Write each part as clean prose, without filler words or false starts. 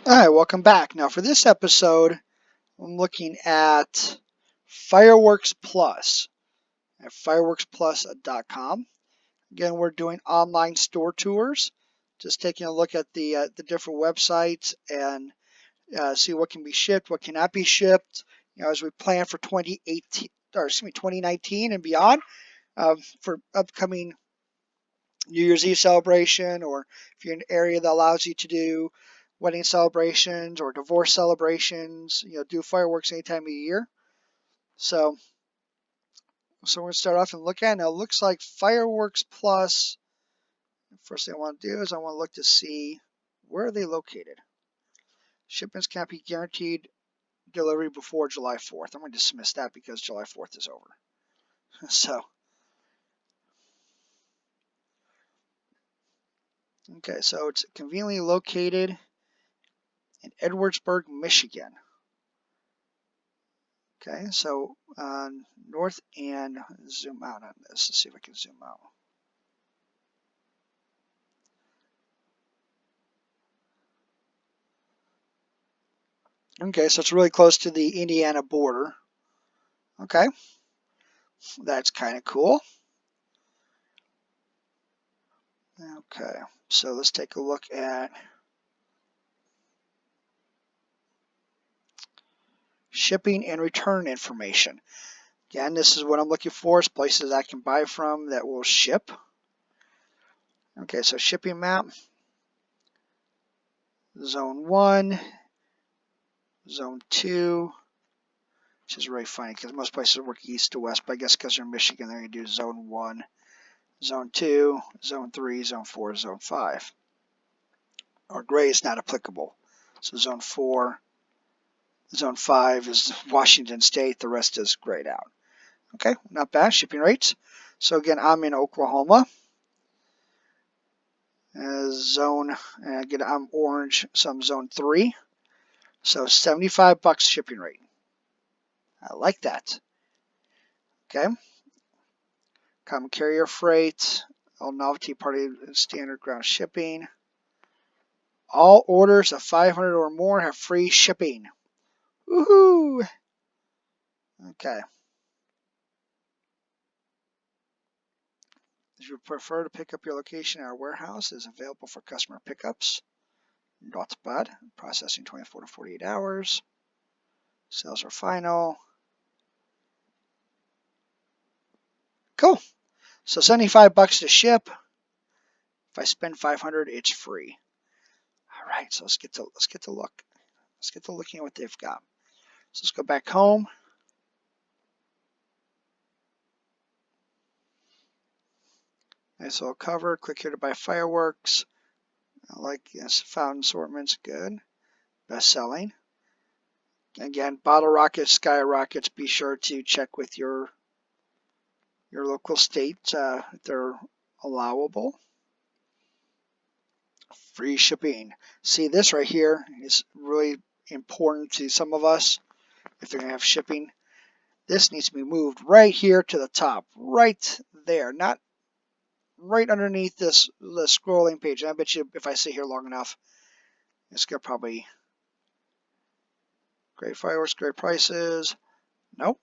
Alright, welcome back. Now for this episode, I'm looking at Fireworks Plus at fireworksplus.com. Again, we're doing online store tours, just taking a look at the different websites and see what can be shipped, what cannot be shipped. As we plan for 2019 and beyond, for upcoming New Year's Eve celebration, or if you're in an area that allows you to do wedding celebrations or divorce celebrations, do fireworks any time of year. So we're going to start off and look at it. Now it looks like Fireworks Plus. First thing I want to do is I want to look to see where are they located. Shipments can't be guaranteed delivery before July 4th. I'm going to dismiss that because July 4th is over. So it's conveniently located in Edwardsburg, Michigan. Okay, so north, and zoom out on this. Let's see if I can zoom out. Okay, so it's really close to the Indiana border. Okay, that's kind of cool. Okay, so let's take a look at shipping and return information. Again, this is what I'm looking for, is places I can buy from that will ship. Okay, so shipping map, zone 1, zone 2, which is really funny because most places work east to west, but I guess because they're in Michigan, they're going to do zone 1, zone 2, zone 3, zone 4, zone 5. Or gray is not applicable. So zone 4, zone 5 is Washington State, the rest is grayed out. Okay, not bad. Shipping rates. So again, I'm in Oklahoma. Again, I'm orange, so I'm zone 3. So $75 shipping rate. I like that. Okay. Common carrier freight, all novelty party standard ground shipping. All orders of 500 or more have free shipping. Woohoo! Okay. If you prefer to pick up your location, our warehouse is available for customer pickups. Not bad. Processing 24 to 48 hours. Sales are final. Cool. So $75 to ship. If I spend 500, it's free. All right. So let's get to look. Let's get to looking at what they've got. So let's go back home. Nice little cover. Click here to buy fireworks. I like this. Fountain assortments. Good. Best selling. Again, bottle rockets, sky rockets. Be sure to check with your local state if they're allowable. Free shipping. See, this right here is really important to some of us if they're going to have shipping. This needs to be moved right here to the top, right there, not right underneath the scrolling page. And I bet you if I sit here long enough, it's going to probably... Great fireworks, great prices. Nope.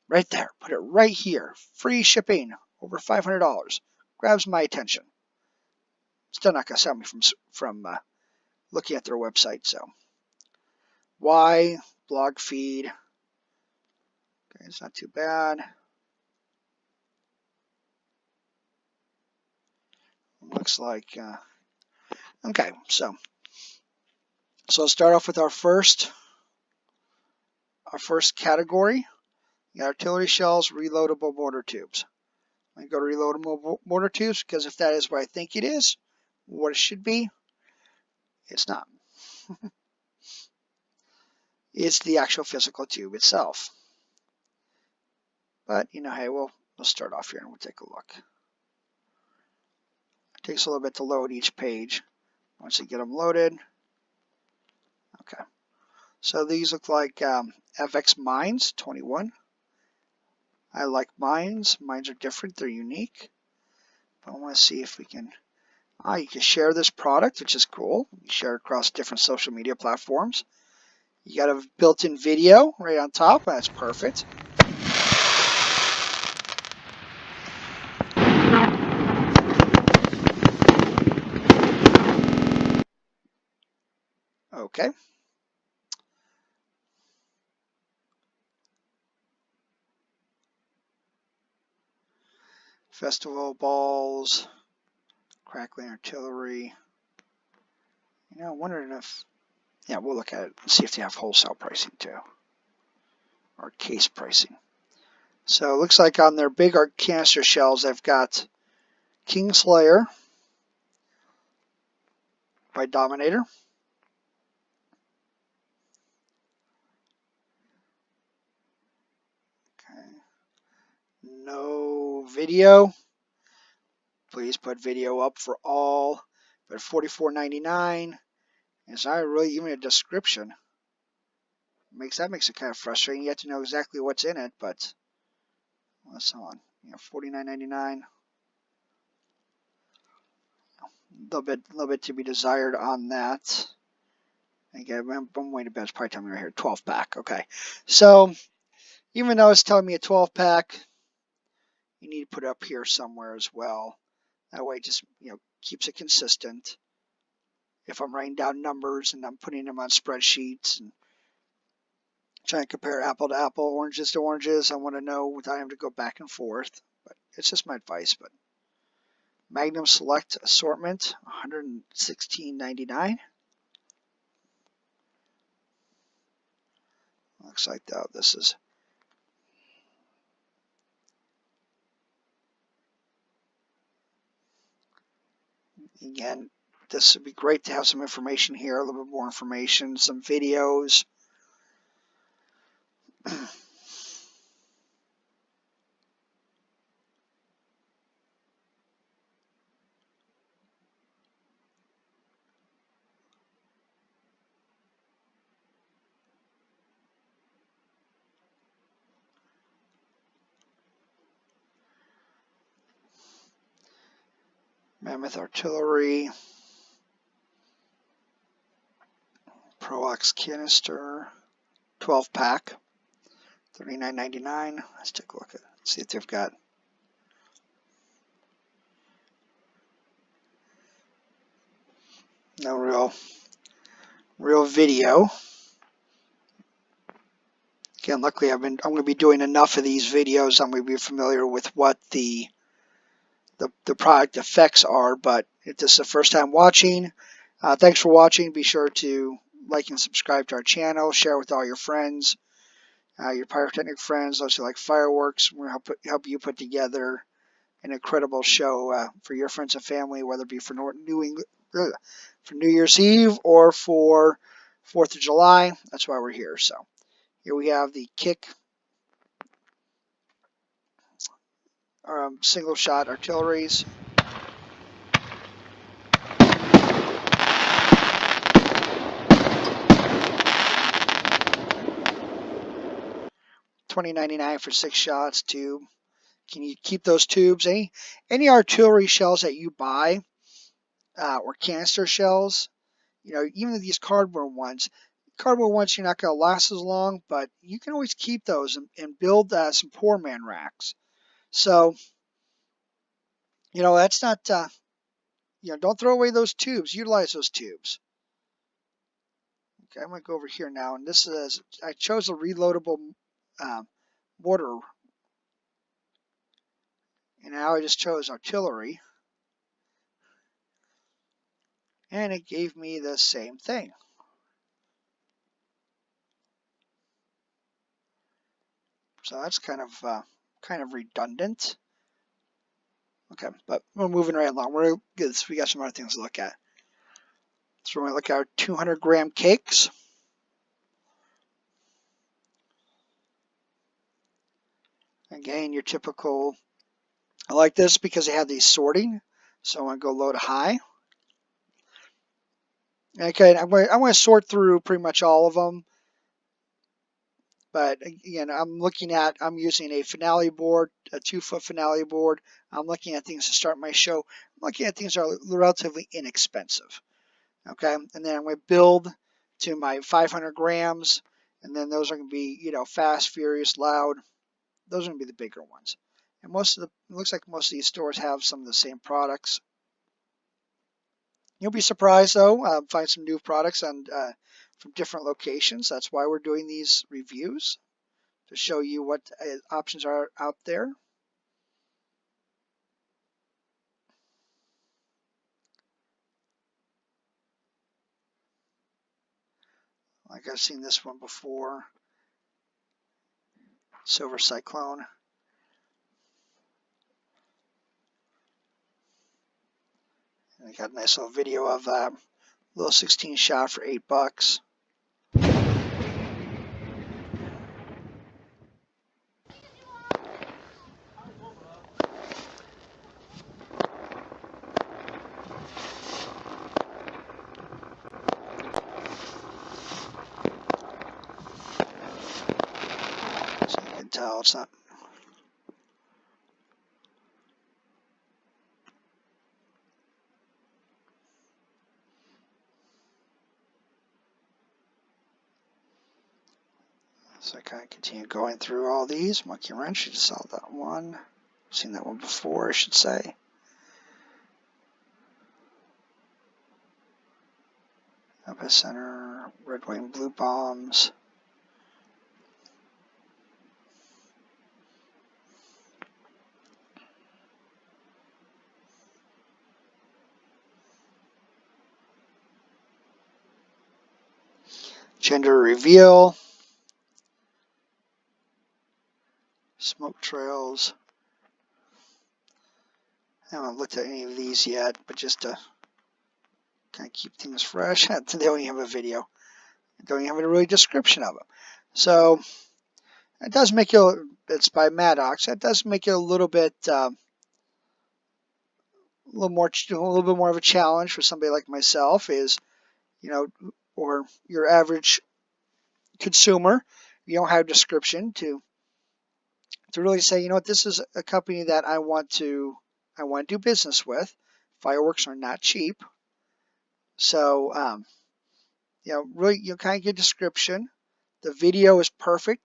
Right there. Put it right here. Free shipping. Over $500. Grabs my attention. Still not going to stop me from looking at their website. So, why blog feed? Okay, it's not too bad. Looks like okay. So let's start off with our first category. You got artillery shells, reloadable mortar tubes. I go to reloadable mortar tubes because if that is what I think it is, what it should be, it's not. It's the actual physical tube itself. But hey, we'll start off here and we'll take a look. It takes a little bit to load each page. Once you get them loaded, okay. So these look like FX Mines 21. I like mines. Mines are different. They're unique. But I want to see if we can You can share this product, which is cool. You share it across different social media platforms. You got a built-in video right on top. That's perfect. Okay. Festival balls, crackling artillery. You know, I'm wondering if, yeah, we'll look at it and see if they have wholesale pricing too, or case pricing. So it looks like on their big canister shells, they've got Kingslayer by Dominator. Okay. No video. Please put video up for all. But $44.99. It's not really even a description. That makes it kind of frustrating. You have to know exactly what's in it, but what's on? You know, $49.99. A little bit to be desired on that. Again, I'm waiting to bet it's probably telling me right here, 12 pack. Okay, so even though it's telling me a 12 pack, you need to put it up here somewhere as well. That way, it just keeps it consistent. If I'm writing down numbers and I'm putting them on spreadsheets and trying to compare apple to apple, oranges to oranges, I want to know without having to go back and forth. But it's just my advice. But Magnum Select Assortment, $116.99. Looks like this is again. This would be great to have some information here, a little bit more information, some videos. Mammoth Artillery, Proax Canister, 12 pack, $39.99. Let's take a look at it. See if they've got no real video. Again, luckily I'm going to be doing enough of these videos. I'm going to be familiar with what the product effects are. But if this is the first time watching, thanks for watching. Be sure to like and subscribe to our channel. Share with all your friends, your pyrotechnic friends, those who like fireworks. We're going to help you put together an incredible show for your friends and family, whether it be for for New Year's Eve or for 4th of July. That's why we're here. So here we have the Kick single shot artilleries. $20.99 for 6 shots. Tube. Can you keep those tubes? Any artillery shells that you buy or canister shells, even these cardboard ones you're not going to last as long, but you can always keep those and build some poor man racks. So that's not don't throw away those tubes. Utilize those tubes. Okay, I'm going to go over here now, and this is I chose a reloadable mortar, and now I just chose artillery, and it gave me the same thing. So that's kind of redundant. Okay, but we're moving right along. We got some other things to look at. So we're going to look at our 200-gram cakes. Again, your typical. I like this because they have these sorting. So I'm going to go low to high. Okay, I'm going to sort through pretty much all of them. But again, I'm using a Finale board, a 2-foot Finale board. I'm looking at things to start my show. I'm looking at things that are relatively inexpensive. Okay, and then I'm going to build to my 500 grams, and then those are going to be, fast, furious, loud. Those are going to be the bigger ones. And it looks like most of these stores have some of the same products. You'll be surprised though, find some new products from different locations. That's why we're doing these reviews, to show you what options are out there. Like I've seen this one before, Silver Cyclone. And I got a nice little video of that. Little 16 shot for $8. So you can tell it's not. So I kind of continue going through all these. Monkey Wrench, you just saw that one. Seen that one before, I should say. Epicenter, Red, White, and Blue Bombs. Gender Reveal. Smoke Trails. I haven't looked at any of these yet, but just to kind of keep things fresh. They don't even have a video. They don't even have a really description of them. So it does make you, it's by Maddox, it does make it a little bit more of a challenge for somebody like myself, or your average consumer. You don't have a description to really say, this is a company that I want to do business with. Fireworks are not cheap. So, really, kind of get a description. The video is perfect.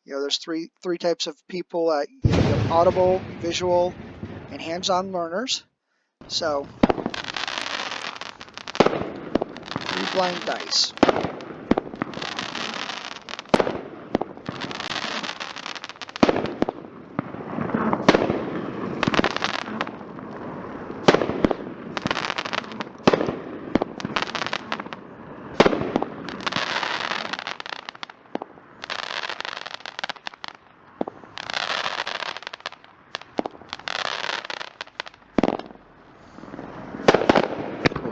There's three types of people. You have audible, visual, and hands-on learners. So, 3 blind dice.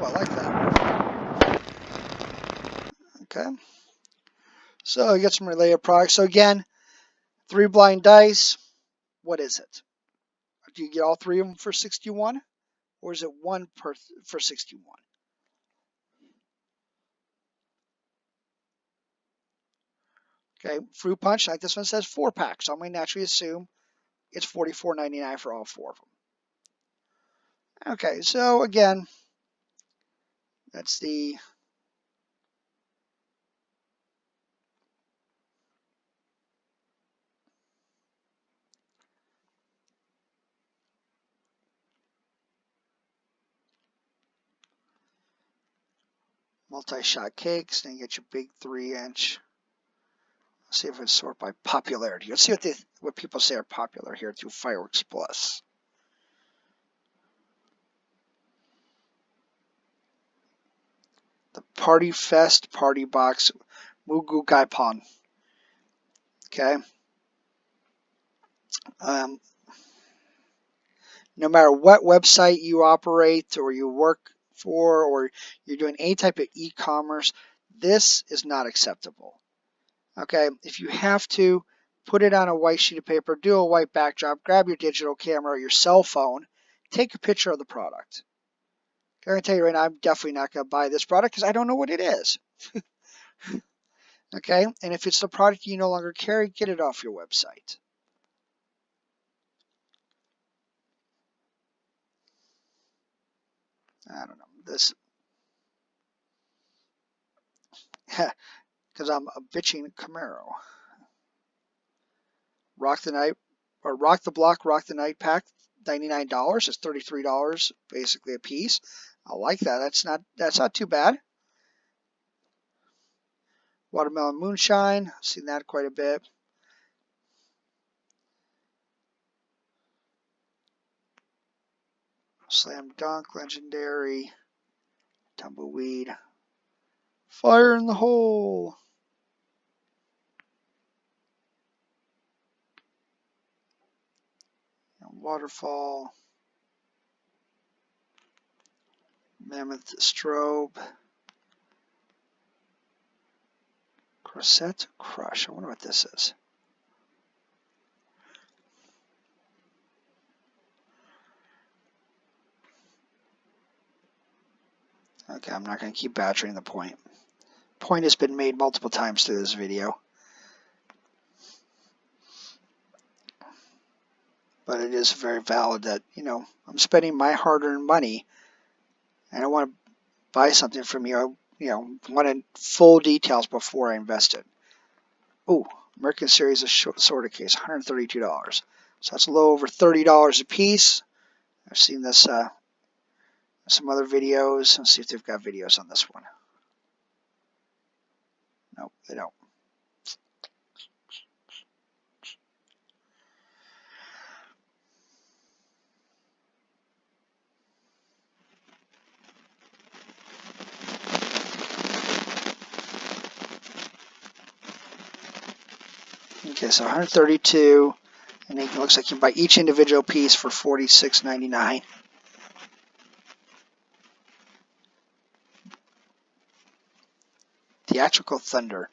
I like that. Okay. So you get some related products. So again, 3 blind dice. What is it? Do you get all 3 of them for 61? Or is it 1 for 61? Okay, Fruit Punch, like this one says 4-pack. So I'm going to naturally assume it's $44.99 for all 4 of them. Okay, so again, that's the multi-shot cakes. Then you get your big 3-inch. Let's see if it's sorted by popularity. Let's see what people say are popular here through Fireworks Plus. The Party Fest Party Box Mugu Gaipon. Okay. No matter what website you operate or you work for, or you're doing any type of e-commerce, this is not acceptable. Okay, if you have to, put it on a white sheet of paper, do a white backdrop, grab your digital camera or your cell phone, take a picture of the product. I'm going to tell you right now, I'm definitely not going to buy this product because I don't know what it is. Okay, and if it's the product you no longer carry, get it off your website. I don't know this because I'm a bitching Camaro. Rock the night or rock the block, rock the night pack, $99. It's $33 basically a piece. I like that. That's not too bad. Watermelon moonshine, I've seen that quite a bit. Slam dunk, legendary, tumbleweed, fire in the hole. Waterfall, mammoth strobe, Crosette crush. I wonder what this is. Okay, I'm not going to keep badgering the point. Point has been made multiple times through this video. But it is very valid that, I'm spending my hard-earned money and I want to buy something from you. I wanted full details before I invest it. Ooh, American Series of Sorter Case, $132. So that's a little over $30 a piece. I've seen this some other videos. Let's see if they've got videos on this one. Nope, they don't. Okay, so 132, and it looks like you can buy each individual piece for $46.99. Theatrical Thunder.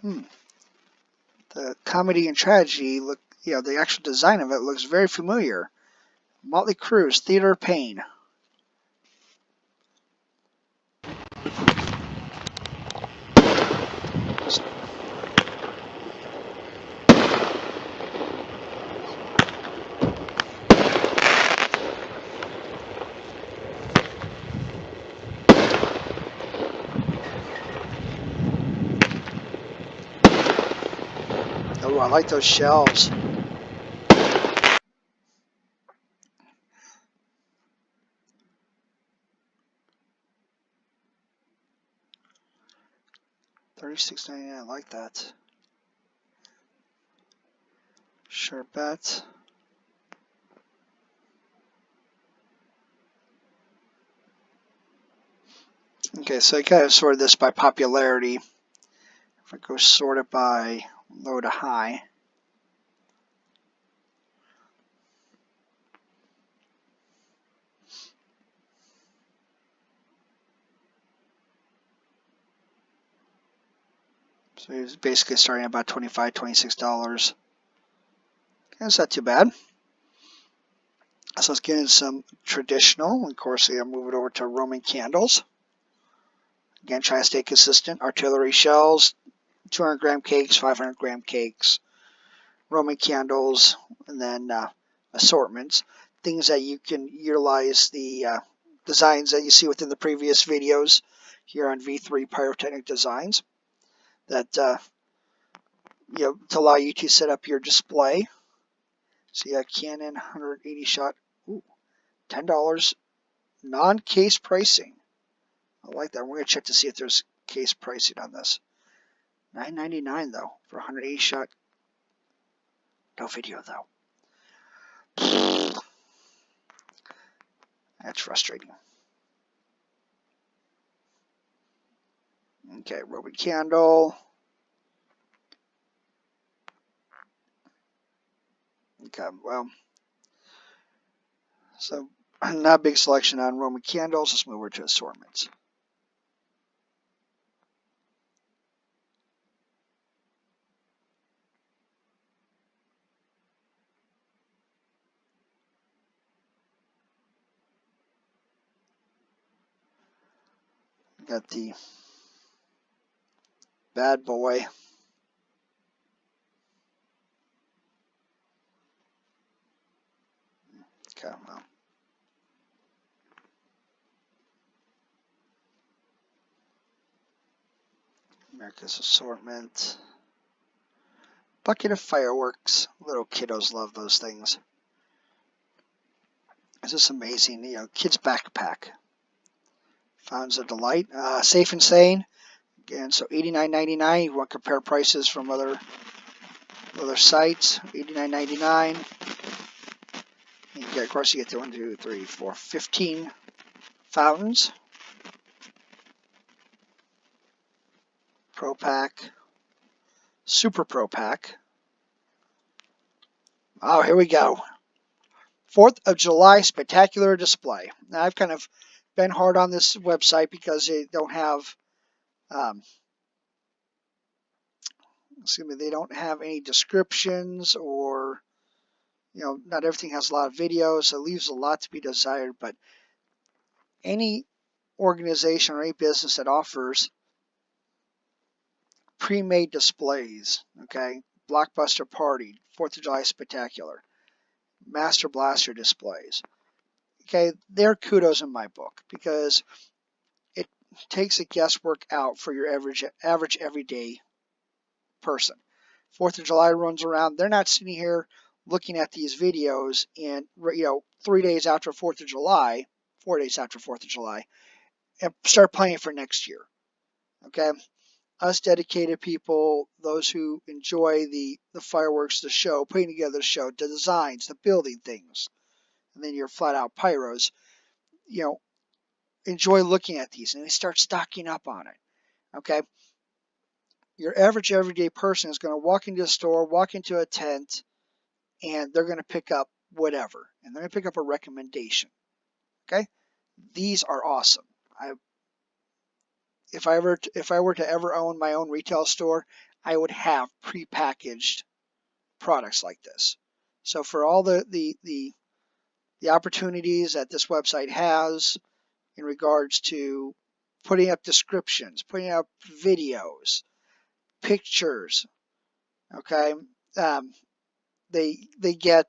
The comedy and tragedy look, the actual design of it looks very familiar. Motley Crue's Theater of Pain. Oh, I like those shelves. $36.99. I like that. Sure bet. Okay, so I kind of sorted this by popularity. If I go sort it by low to high. So it's basically starting at about $25, $26. That's not too bad. So let's get into some traditional. Of course, I'll move it over to Roman candles. Again, try to stay consistent. Artillery shells, 200-gram cakes, 500-gram cakes, Roman candles, and then assortments. Things that you can utilize the designs that you see within the previous videos here on V3 Pyrotechnic Designs. That to allow you to set up your display. So you have Canon 180 shot, ooh, $10, non-case pricing. I like that. We're gonna check to see if there's case pricing on this. $9.99 though for 180 shot. No video though. That's frustrating. Okay, Roman candle. Okay, well, so not a big selection on Roman candles. Let's move over to assortments. Got the Bad boy. Okay, well. America's Assortment. Bucket of fireworks. Little kiddos love those things. It's just amazing. You know, kids' backpack. Fountains of Delight. Safe and Sane. Again, so $89.99. You want to compare prices from other sites. $89.99. You get, of course, you get the 1, 2, 3, 4, 15 fountains. Pro Pack. Super Pro Pack. Oh, here we go. 4th of July spectacular display. Now, I've kind of been hard on this website because they don't have, they don't have any descriptions, or, you know, not everything has a lot of videos, so it leaves a lot to be desired. But any organization or any business that offers pre-made displays, okay, Blockbuster Party, 4th of July Spectacular, Master Blaster displays, okay, they're kudos in my book, because it takes the guesswork out for your average everyday person. 4th of July runs around, they're not sitting here looking at these videos and, you know, 3 days after 4th of July, 4 days after 4th of July, and start planning for next year. Okay, us dedicated people, those who enjoy the fireworks, the show, putting together the show, the designs, the building things, and then your flat out pyros, you know, enjoy looking at these, and they start stocking up on it. Okay, your average everyday person is going to walk into a store, walk into a tent, and they're going to pick up whatever, and they're going to pick up a recommendation. Okay, these are awesome. If I were to ever own my own retail store, I would have prepackaged products like this. So for all the opportunities that this website has in regards to putting up descriptions, putting up videos, pictures, okay, they get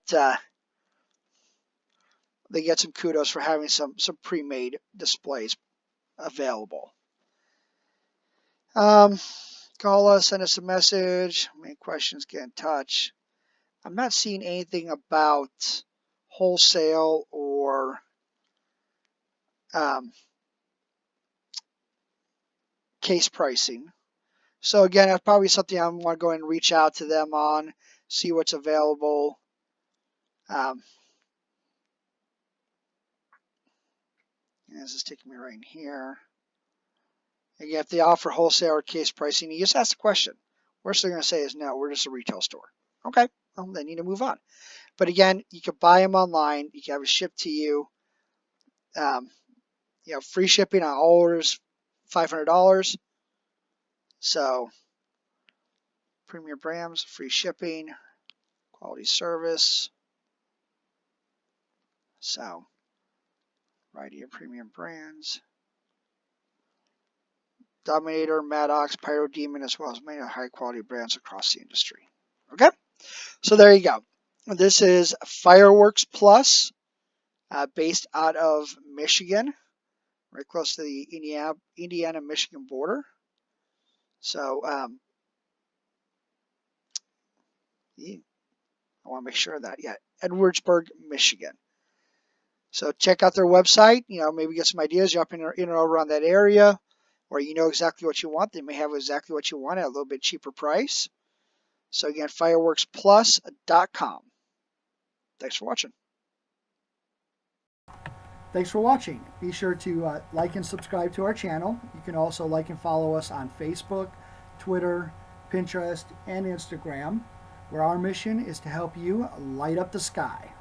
some kudos for having some pre-made displays available. Call us, send us a message, any questions, get in touch. I'm not seeing anything about wholesale or case pricing. So again, that's probably something I want to go and reach out to them on, see what's available. This is taking me right in here. Again, if they offer wholesale or case pricing, you just ask the question. Worst they're going to say is, no, we're just a retail store. Okay, well, then you need to move on. But again, you can buy them online. You can have it shipped to you. You know, free shipping on all orders, $500. So, premium brands, free shipping, quality service. So, variety of premium brands. Dominator, Maddox, Pyro Demon, as well as many high quality brands across the industry. Okay, so there you go. This is Fireworks Plus, based out of Michigan, right close to the Indiana-Michigan border. So I want to make sure of that. Yeah, Edwardsburg, Michigan. So check out their website. You know, maybe get some ideas. You're up in or around that area, or you know exactly what you want. They may have exactly what you want at a little bit cheaper price. So again, fireworksplus.com. Thanks for watching. Thanks for watching. Be sure to like and subscribe to our channel. You can also like and follow us on Facebook, Twitter, Pinterest, and Instagram, where our mission is to help you light up the sky.